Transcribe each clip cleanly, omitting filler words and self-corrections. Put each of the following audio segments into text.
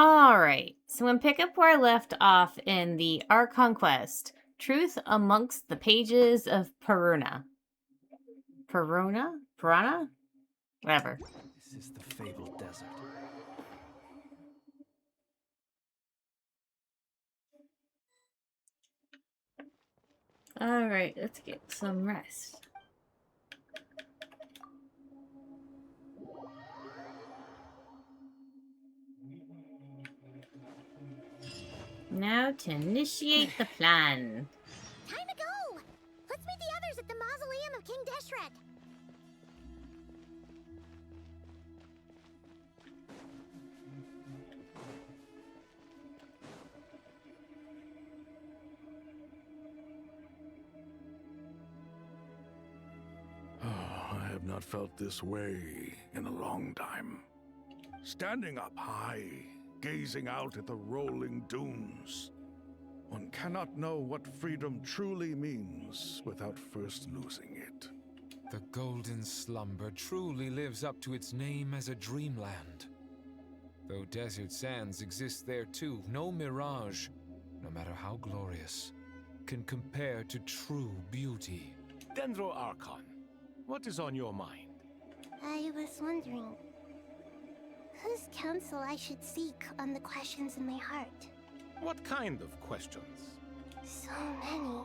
Alright, so we'll pick up where I left off in the Archon quest. Truth amongst the pages of Purana. Purana? Whatever. This is the fabled desert. Alright, let's get some rest. Now to initiate the plan. Time to go! Let's meet the others at the mausoleum of King Deshret. I have not felt this way in a long time. Standing up high, gazing out at the rolling dunes. One cannot know what freedom truly means without first losing it. The golden slumber truly lives up to its name as a dreamland. Though desert sands exist there too, no mirage, no matter how glorious, can compare to true beauty. Dendro Archon, what is on your mind? I was wondering whose counsel I should seek on the questions in my heart. What kind of questions? So many.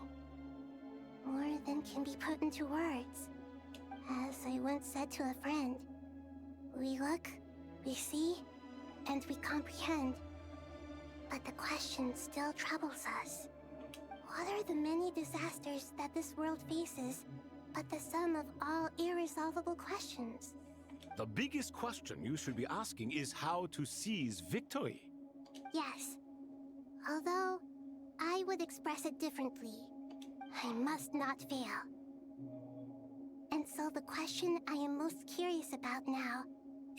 More than can be put into words. As I once said to a friend, we look, we see, and we comprehend. But the question still troubles us. What are the many disasters that this world faces, but the sum of all irresolvable questions? The biggest question you should be asking is how to seize victory. Yes. Although, I would express it differently. I must not fail. And so the question I am most curious about now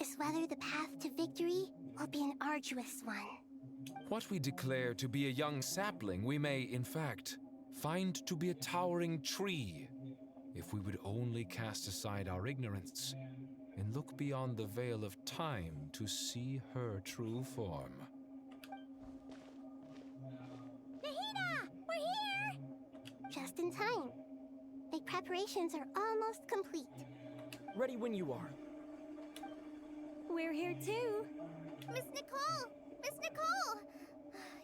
is whether the path to victory will be an arduous one. What we declare to be a young sapling, we may, in fact, find to be a towering tree, if we would only cast aside our ignorance and look beyond the veil of time to see her true form. Nahida! We're here! Just in time. The preparations are almost complete. Ready when you are. We're here too. Miss Nicole! Miss Nicole!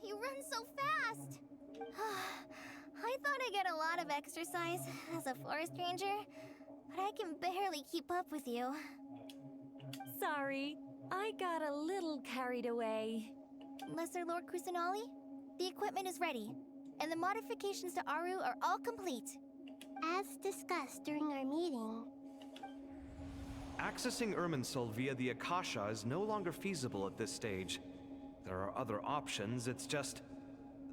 You run so fast! I thought I'd get a lot of exercise as a forest ranger, but I can barely keep up with you. Sorry, I got a little carried away. Lesser Lord Kusanali, the equipment is ready, and the modifications to Aru are all complete. As discussed during our meeting... Accessing Irminsul via the Akasha is no longer feasible at this stage. There are other options, it's just...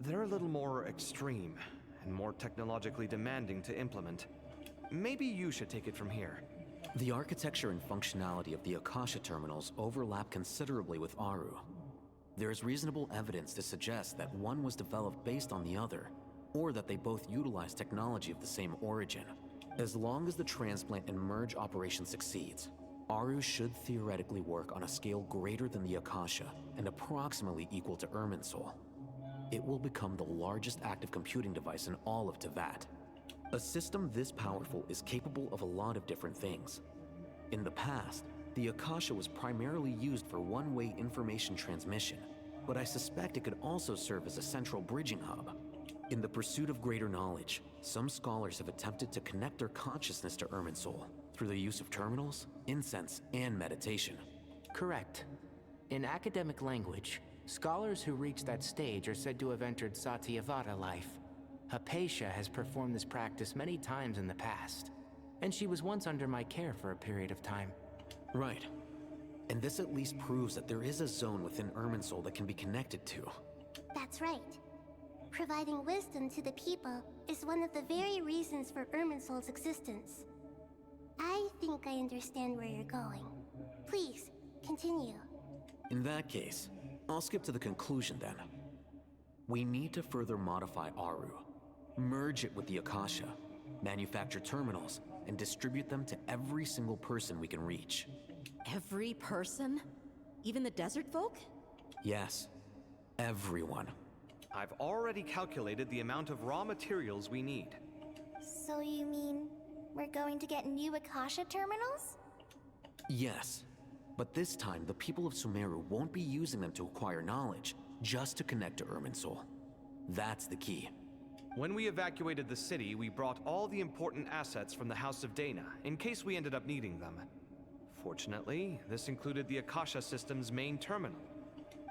they're a little more extreme, and more technologically demanding to implement. Maybe you should take it from here. The architecture and functionality of the Akasha terminals overlap considerably with Aru. There is reasonable evidence to suggest that one was developed based on the other, or that they both utilize technology of the same origin. As long as the transplant and merge operation succeeds, Aru should theoretically work on a scale greater than the Akasha and approximately equal to Irminsul. It will become the largest active computing device in all of Teyvat. A system this powerful is capable of a lot of different things. In the past, the Akasha was primarily used for one-way information transmission, but I suspect it could also serve as a central bridging hub. In the pursuit of greater knowledge, some scholars have attempted to connect their consciousness to Irminsul through the use of terminals, incense, and meditation. Correct. In academic language, scholars who reach that stage are said to have entered Satyavata life. Hypatia has performed this practice many times in the past, and she was once under my care for a period of time. Right. And this at least proves that there is a zone within Irminsul that can be connected to. That's right. Providing wisdom to the people is one of the very reasons for Irminsul's existence. I think I understand where you're going. Please, continue. In that case, I'll skip to the conclusion then. We need to further modify Aru, merge it with the Akasha, manufacture terminals, and distribute them to every single person we can reach. Every person? Even the desert folk? Yes, Everyone. I've already calculated the amount of raw materials we need. So you mean we're going to get new Akasha terminals? Yes. But this time, the people of Sumeru won't be using them to acquire knowledge, just to connect to Irminsul. That's the key. When we evacuated the city, we brought all the important assets from the House of Dana, in case we ended up needing them. Fortunately, this included the Akasha system's main terminal.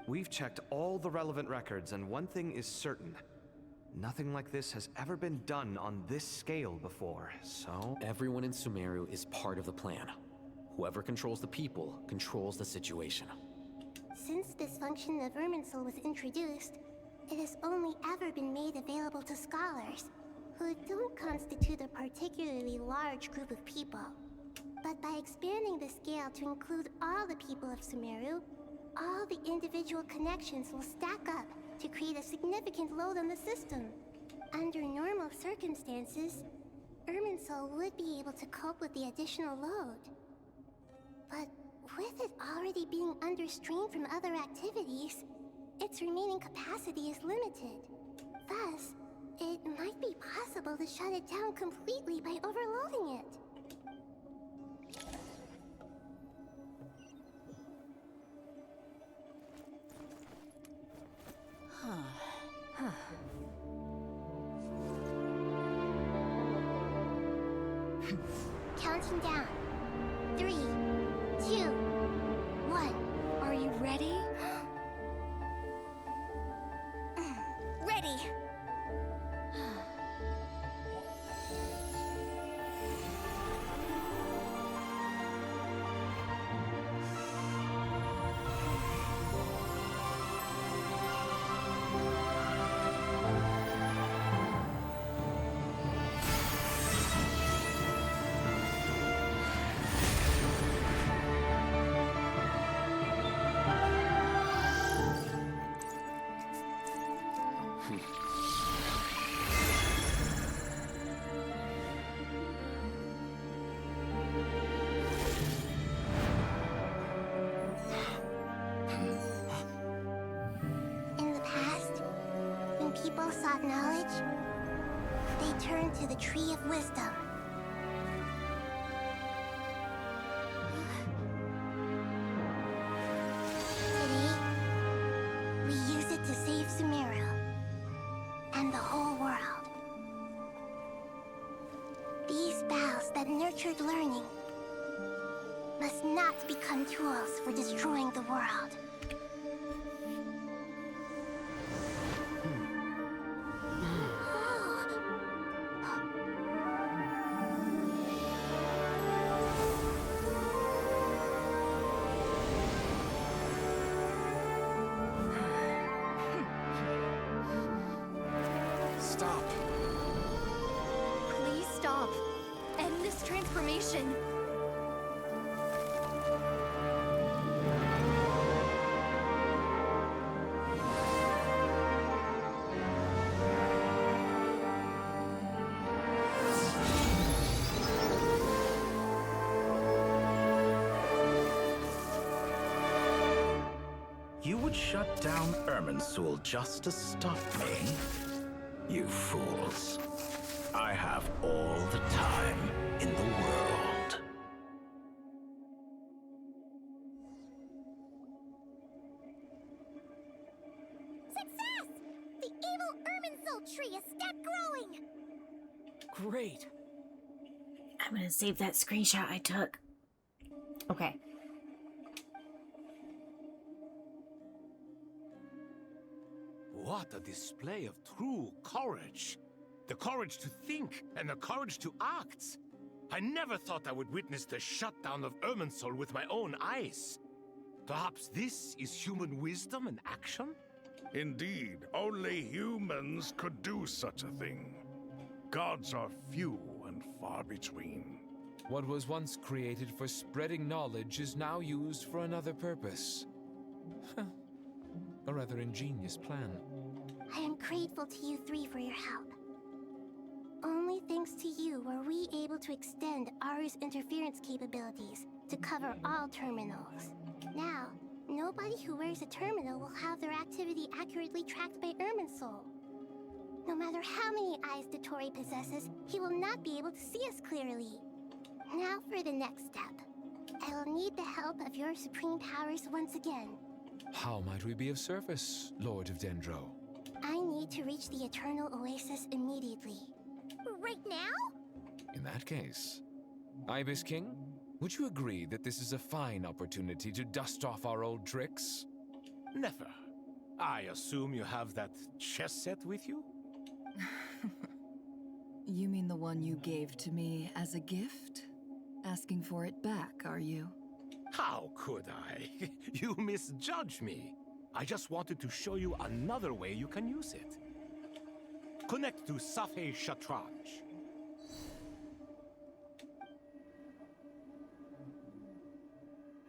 We've checked all the relevant records, and one thing is certain. Nothing like this has ever been done on this scale before, so... Everyone in Sumeru is part of the plan. Whoever controls the people controls the situation. Since this function of Irminsul was introduced, it has only ever been made available to scholars, who don't constitute a particularly large group of people. But by expanding the scale to include all the people of Sumeru, all the individual connections will stack up to create a significant load on the system. Under normal circumstances, Irminsul would be able to cope with the additional load. But with it already being under strain from other activities, its remaining capacity is limited. Thus, it might be possible to shut it down completely by overloading it. Counting down. 3, 2, 1. Are you ready? Ready! People sought knowledge, they turned to the Tree of Wisdom. Today, we use it to save Sumeru and the whole world. These boughs that nurtured learning must not become tools for destroying the world. Stop. Please stop. End this transformation. You would shut down Irminsul just to stop me? You fools. I have all the time in the world. Success! The evil Irminsul tree is step growing! Great. I'm gonna save that screenshot I took. Okay. What a display of true courage. The courage to think and the courage to act. I never thought I would witness the shutdown of Irminsul with my own eyes. Perhaps this is human wisdom in action? Indeed, only humans could do such a thing. Gods are few and far between. What was once created for spreading knowledge is now used for another purpose. A rather ingenious plan. I am grateful to you three for your help. Only thanks to you were we able to extend Aru's interference capabilities to cover all terminals. Now, no nobody who wears a terminal will have their activity accurately tracked by Irminsul. No matter how many eyes Dottore possesses, he will not be able to see us clearly. Now for the next step. I will need the help of your supreme powers once again. How might we be of service, Lord of Dendro? I need to reach the Eternal Oasis immediately. Right now? In that case, Ibis King, would you agree that this is a fine opportunity to dust off our old tricks? Never. I assume you have that chess set with you? You mean the one you gave to me as a gift? Asking for it back, are you? How could I? You misjudge me. I just wanted to show you another way you can use it. Connect to Safei Shatranj.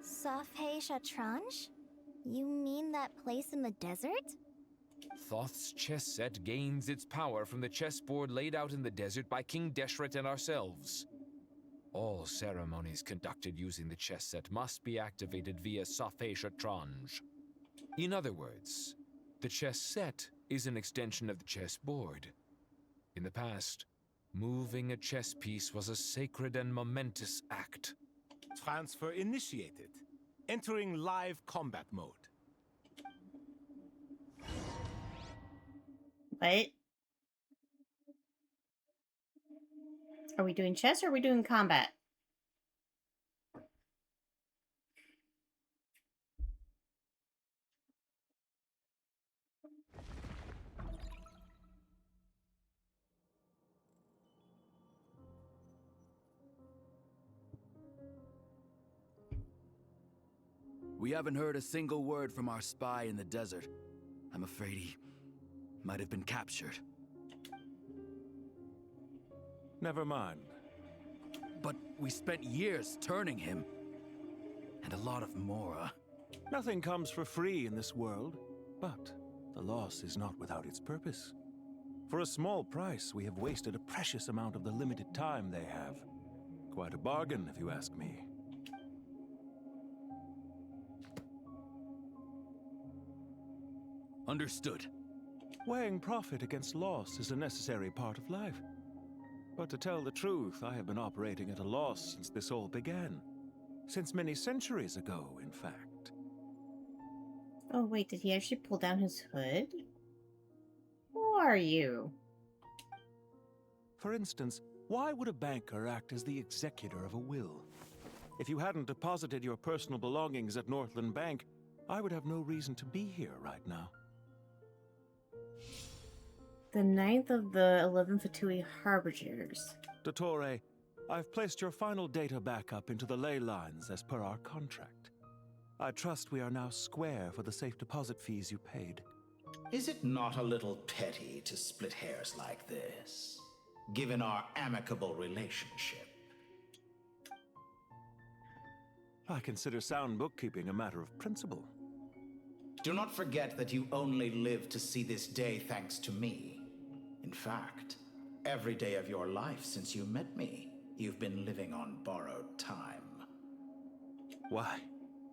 Safei Shatranj? You mean that place in the desert? Thoth's chess set gains its power from the chessboard laid out in the desert by King Deshret and ourselves. All ceremonies conducted using the chess set must be activated via Safei Shatranj. In other words, the chess set is an extension of the chessboard. In the past, moving a chess piece was a sacred and momentous act. Transfer initiated. Entering live combat mode. What? Are we doing chess or are we doing combat? We haven't heard a single word from our spy in the desert. I'm afraid he might have been captured. Never mind. But we spent years turning him. And a lot of Mora. Nothing comes for free in this world, but the loss is not without its purpose. For a small price, we have wasted a precious amount of the limited time they have. Quite a bargain, if you ask me. Understood. Weighing profit against loss is a necessary part of life. But to tell the truth, I have been operating at a loss since this all began. Since many centuries ago, in fact. Oh, wait, did he actually pull down his hood? Who are you? For instance, why would a banker act as the executor of a will? If you hadn't deposited your personal belongings at Northland Bank, I would have no reason to be here right now. The 9th of the 11 Fatui Harbingers. Dottore, I've placed your final data backup into the ley lines as per our contract. I trust we are now square for the safe deposit fees you paid. Is it not a little petty to split hairs like this, given our amicable relationship? I consider sound bookkeeping a matter of principle. Do not forget that you only live to see this day thanks to me. In fact, every day of your life since you met me, you've been living on borrowed time. Why,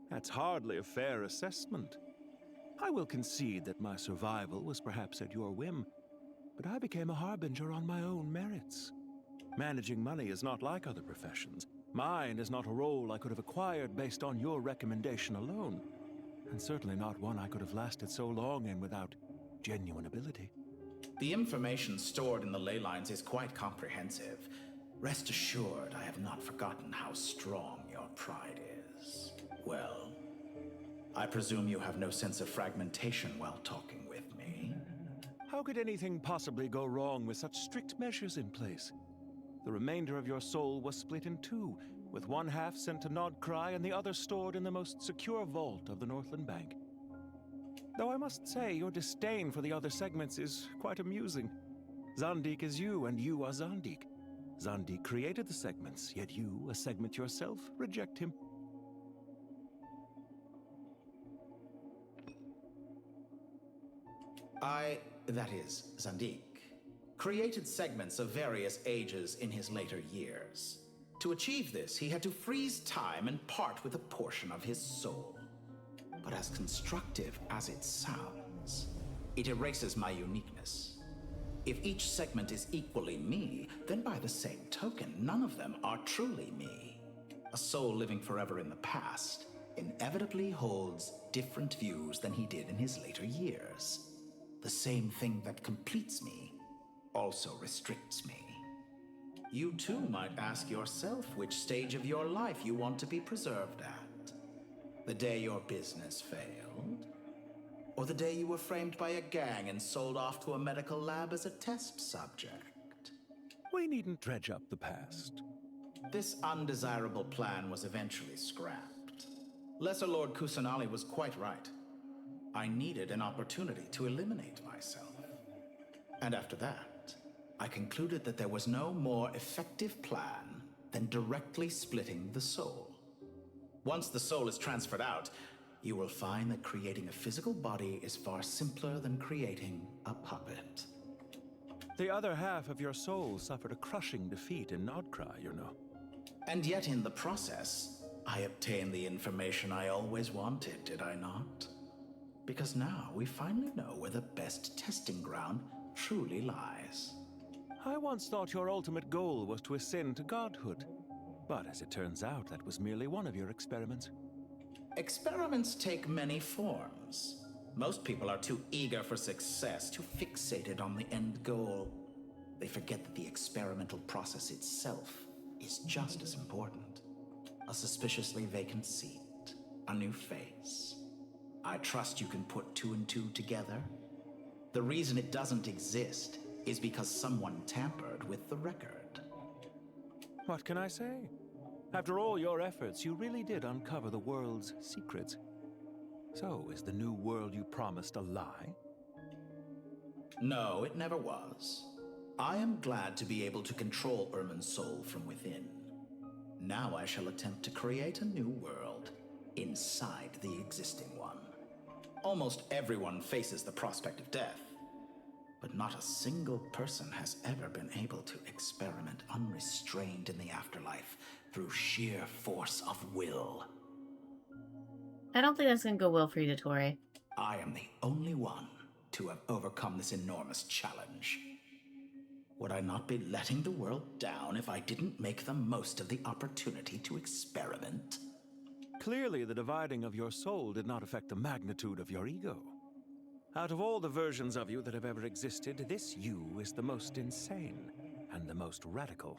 that's hardly a fair assessment. I will concede that my survival was perhaps at your whim, but I became a harbinger on my own merits. Managing money is not like other professions. Mine is not a role I could have acquired based on your recommendation alone, and certainly not one I could have lasted so long in without genuine ability. The information stored in the ley lines is quite comprehensive. Rest assured, I have not forgotten how strong your pride is. Well, I presume you have no sense of fragmentation while talking with me. How could anything possibly go wrong with such strict measures in place? The remainder of your soul was split in two, with one half sent to Nodcry and the other stored in the most secure vault of the Northland Bank. Though I must say, your disdain for the other segments is quite amusing. Zandik is you, and you are Zandik. Zandik created the segments, yet you, a segment yourself, reject him. That is, Zandik, created segments of various ages in his later years. To achieve this, he had to freeze time and part with a portion of his soul. but as constructive as it sounds. It erases my uniqueness. If each segment is equally me, then by the same token, none of them are truly me. A soul living forever in the past inevitably holds different views than he did in his later years. The same thing that completes me also restricts me. You too might ask yourself which stage of your life you want to be preserved at. The day your business failed? Or the day you were framed by a gang and sold off to a medical lab as a test subject? We needn't dredge up the past. This undesirable plan was eventually scrapped. Lesser Lord Kusanali was quite right. I needed an opportunity to eliminate myself. And after that, I concluded that there was no more effective plan than directly splitting the soul. Once the soul is transferred out, you will find that creating a physical body is far simpler than creating a puppet. The other half of your soul suffered a crushing defeat in Nodcry, you know. And yet in the process, I obtained the information I always wanted, did I not? Because now we finally know where the best testing ground truly lies. I once thought your ultimate goal was to ascend to godhood. But as it turns out, that was merely one of your experiments. Experiments take many forms. Most people are too eager for success, too fixated on the end goal. They forget that the experimental process itself is just as important. A suspiciously vacant seat, a new face. I trust you can put two and two together. The reason it doesn't exist is because someone tampered with the record. What can I say? After all your efforts, you really did uncover the world's secrets. So, is the new world you promised a lie? No, it never was. I am glad to be able to control Ermin's soul from within. Now I shall attempt to create a new world inside the existing one. Almost everyone faces the prospect of death, but not a single person has ever been able to experiment unrestrained in the afterlife through sheer force of will. I don't think that's going to go well for you, Dottore. I am the only one to have overcome this enormous challenge. Would I not be letting the world down if I didn't make the most of the opportunity to experiment? Clearly, the dividing of your soul did not affect the magnitude of your ego. Out of all the versions of you that have ever existed, this you is the most insane and the most radical.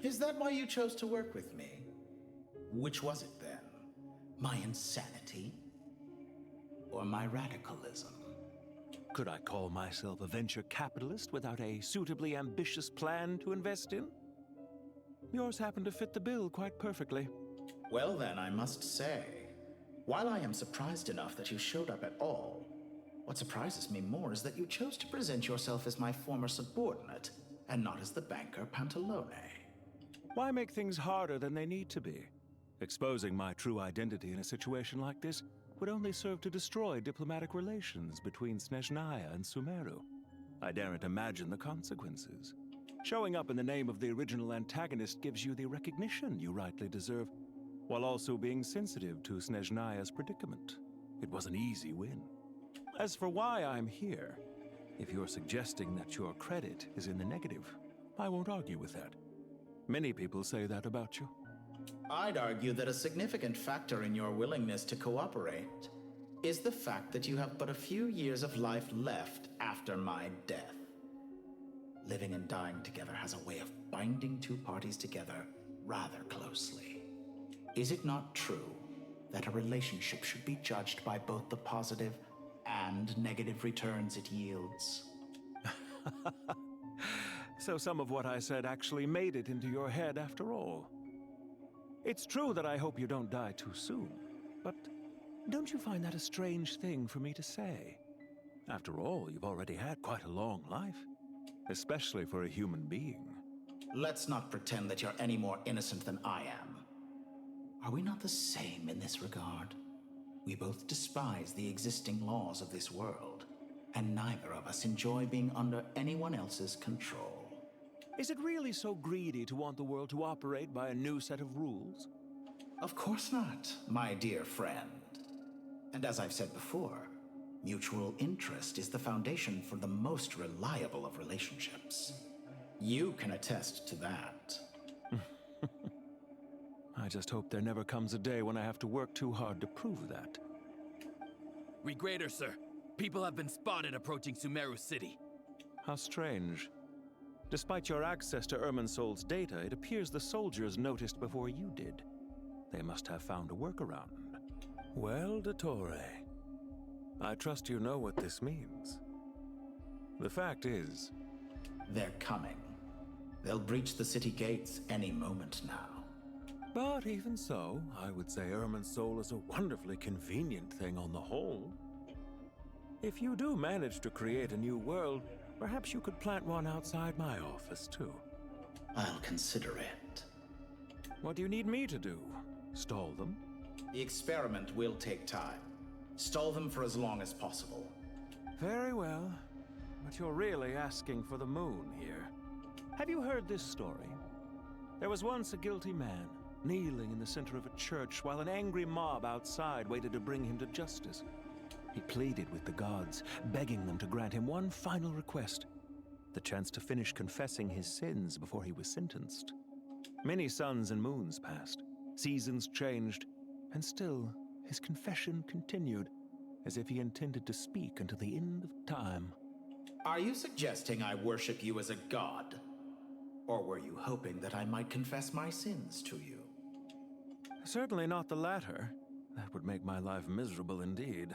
Is that why you chose to work with me? Which was it then? My insanity? Or my radicalism? Could I call myself a venture capitalist without a suitably ambitious plan to invest in? Yours happened to fit the bill quite perfectly. Well then, I must say, while I am surprised enough that you showed up at all, what surprises me more is that you chose to present yourself as my former subordinate, and not as the banker Pantalone. Why make things harder than they need to be? Exposing my true identity in a situation like this would only serve to destroy diplomatic relations between Snezhnaya and Sumeru. I daren't imagine the consequences. Showing up in the name of the original antagonist gives you the recognition you rightly deserve, while also being sensitive to Snezhnaya's predicament. It was an easy win. As for why I'm here, if you're suggesting that your credit is in the negative, I won't argue with that. Many people say that about you. I'd argue that a significant factor in your willingness to cooperate is the fact that you have but a few years of life left after my death. Living and dying together has a way of binding two parties together rather closely. Is it not true that a relationship should be judged by both the positive and negative returns it yields? So some of what I said actually made it into your head after all. It's true that I hope you don't die too soon, but don't you find that a strange thing for me to say? After all, you've already had quite a long life, especially for a human being. Let's not pretend that you're any more innocent than I am. Are we not the same in this regard? We both despise the existing laws of this world, and neither of us enjoy being under anyone else's control. Is it really so greedy to want the world to operate by a new set of rules? Of course not, my dear friend. And as I've said before, mutual interest is the foundation for the most reliable of relationships. You can attest to that. I just hope there never comes a day when I have to work too hard to prove that. Read greater, sir. People have been spotted approaching Sumeru City. How strange. Despite your access to Irminsol's data, it appears the soldiers noticed before you did. They must have found a workaround. Well, Dottore, I trust you know what this means. The fact is... They're coming. They'll breach the city gates any moment now. But even so, I would say Irminsol is a wonderfully convenient thing on the whole. If you do manage to create a new world, perhaps you could plant one outside my office, too. I'll consider it. What do you need me to do? Stall them? The experiment will take time. Stall them for as long as possible. Very well. But you're really asking for the moon here. Have you heard this story? There was once a guilty man, kneeling in the center of a church while an angry mob outside waited to bring him to justice. He pleaded with the gods, begging them to grant him one final request, the chance to finish confessing his sins before he was sentenced. Many suns and moons passed, seasons changed, and still his confession continued, as if he intended to speak until the end of time. Are you suggesting I worship you as a god? Or were you hoping that I might confess my sins to you? Certainly not the latter. That would make my life miserable indeed.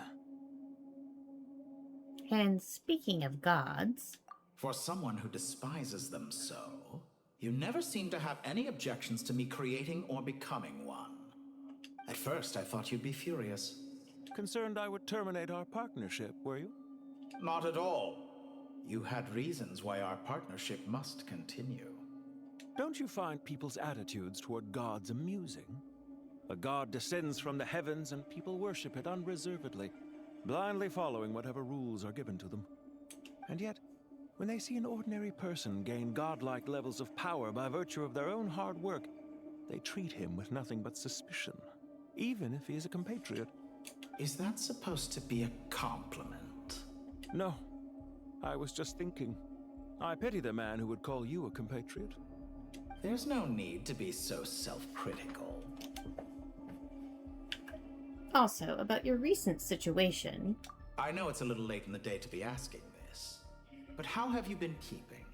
And speaking of gods... For someone who despises them so, you never seem to have any objections to me creating or becoming one. At first, I thought you'd be furious. Concerned I would terminate our partnership, were you? Not at all. You had reasons why our partnership must continue. Don't you find people's attitudes toward gods amusing? A god descends from the heavens and people worship it unreservedly, blindly following whatever rules are given to them. And yet, when they see an ordinary person gain godlike levels of power by virtue of their own hard work, they treat him with nothing but suspicion, even if he is a compatriot. Is that supposed to be a compliment? No. I was just thinking. I pity the man who would call you a compatriot. There's no need to be so self-critical. Also, about your recent situation... I know it's a little late in the day to be asking this, but how have you been keeping?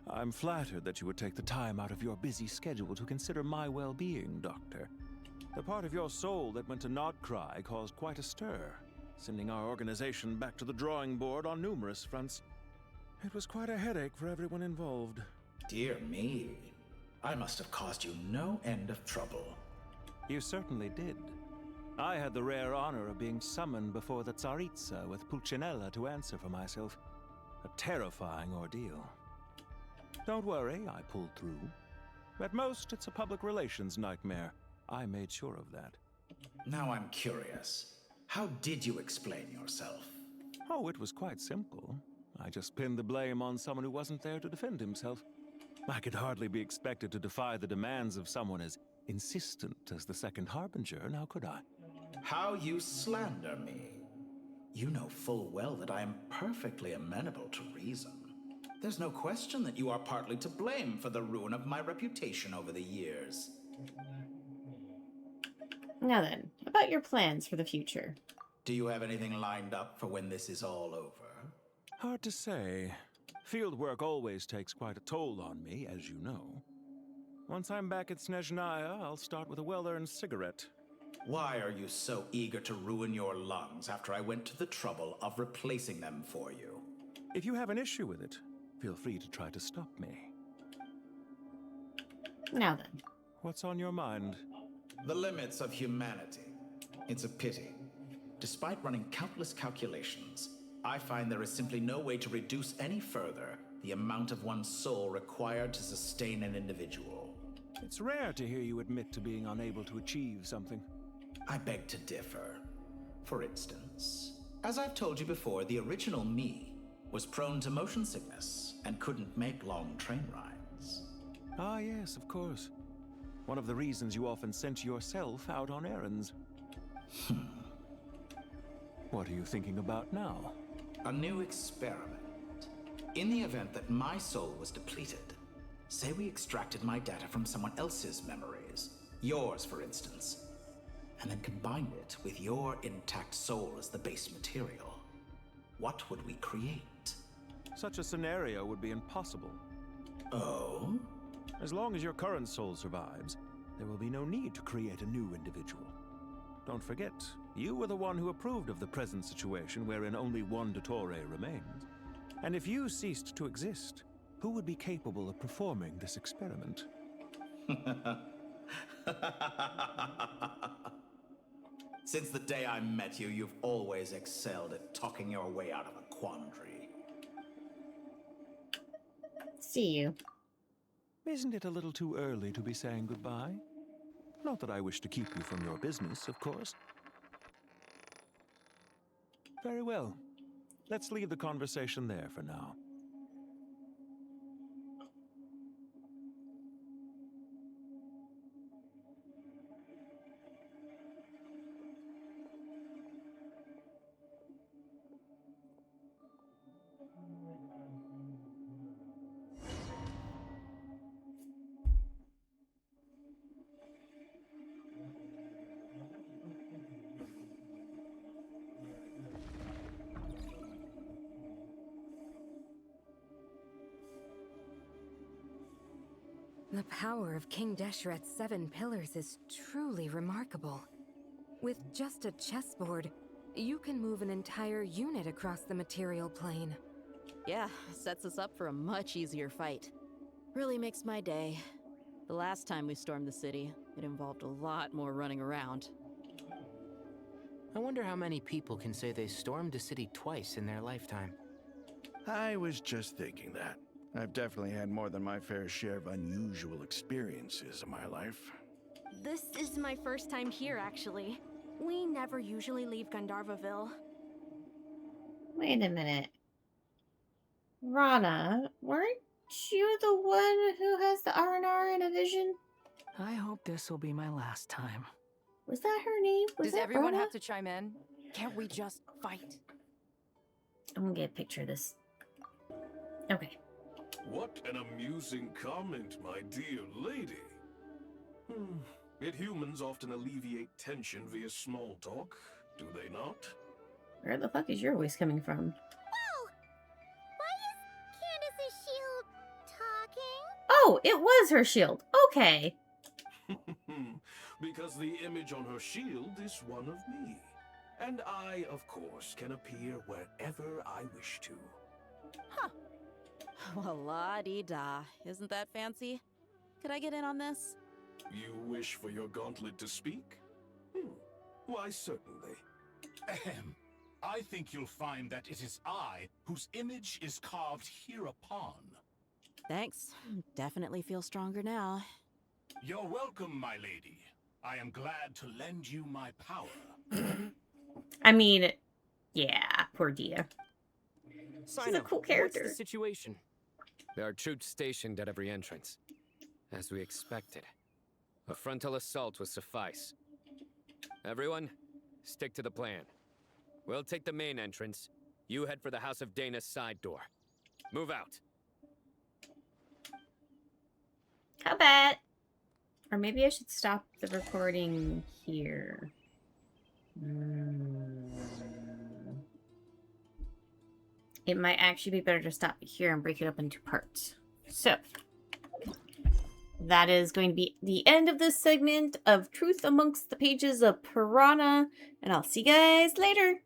I'm flattered that you would take the time out of your busy schedule to consider my well-being, Doctor. The part of your soul that went to Nodcry caused quite a stir, sending our organization back to the drawing board on numerous fronts. It was quite a headache for everyone involved. Dear me. I must have caused you no end of trouble. You certainly did. I had the rare honor of being summoned before the Tsaritsa with Pulcinella to answer for myself. A terrifying ordeal. Don't worry, I pulled through. At most, it's a public relations nightmare. I made sure of that. Now I'm curious. How did you explain yourself? Oh, it was quite simple. I just pinned the blame on someone who wasn't there to defend himself. I could hardly be expected to defy the demands of someone as insistent as the Second Harbinger, now could I? How you slander me. You know full well that I am perfectly amenable to reason. There's no question that you are partly to blame for the ruin of my reputation over the years. Now then, about your plans for the future. Do you have anything lined up for when this is all over? Hard to say. Field work always takes quite a toll on me, as you know. Once I'm back at Snezhnaya, I'll start with a well-earned cigarette. Why are you so eager to ruin your lungs after I went to the trouble of replacing them for you? If you have an issue with it, feel free to try to stop me. Now then. What's on your mind? The limits of humanity. It's a pity. Despite running countless calculations, I find there is simply no way to reduce any further the amount of one's soul required to sustain an individual. It's rare to hear you admit to being unable to achieve something. I beg to differ. For instance, as I've told you before, the original me was prone to motion sickness and couldn't make long train rides. Ah, yes, of course. One of the reasons you often sent yourself out on errands. What are you thinking about now? A new experiment. In the event that my soul was depleted, say we extracted my data from someone else's memories, yours for instance, and then combined it with your intact soul as the base material, what would we create? Such a scenario would be impossible. Oh? As long as your current soul survives, there will be no need to create a new individual. Don't forget, you were the one who approved of the present situation wherein only one Dottore remains. And if you ceased to exist, who would be capable of performing this experiment? Since the day I met you, you've always excelled at talking your way out of a quandary. See you. Isn't it a little too early to be saying goodbye? Not that I wish to keep you from your business, of course. Very well. Let's leave the conversation there for now. The power of King Deshret's 7 pillars is truly remarkable. With just a chessboard, you can move an entire unit across the material plane. Yeah, sets us up for a much easier fight. Really makes my day. The last time we stormed the city, it involved a lot more running around. I wonder how many people can say they stormed a city twice in their lifetime. I was just thinking that. I've definitely had more than my fair share of unusual experiences in my life. This is my first time here, actually. We never usually leave Gandharvaville. Wait a minute. Rana, weren't you the one who has the R&R in a vision? I hope this will be my last time. Was that her name? Was Does that everyone Rana? have to chime in? Can't we just fight? I'm gonna get a picture of this. Okay. What an amusing comment, my dear lady. Yet humans often alleviate tension via small talk, do they not? Where the fuck is your voice coming from? Whoa! Why is Candace's shield talking? Oh, it was her shield. Okay. Because the image on her shield is one of me. And I, of course, can appear wherever I wish to. Huh. Well, la-dee-da. Isn't that fancy? Could I get in on this? You wish for your gauntlet to speak? Why, certainly. Ahem. I think you'll find that it is I whose image is carved hereupon. Thanks. Definitely feel stronger now. You're welcome, my lady. I am glad to lend you my power. I mean, yeah, poor Dia. Sign She's a up. cool character. What's the situation? There are troops stationed at every entrance. As we expected. A frontal assault will suffice. Everyone, stick to the plan. We'll take the main entrance. You head for the House of Dana's side door. Move out. How bad? Or maybe I should stop the recording here. It might actually be better to stop it here and break it up into parts. So, that is going to be the end of this segment of Truth Amongst the Pages of Purana, and I'll see you guys later.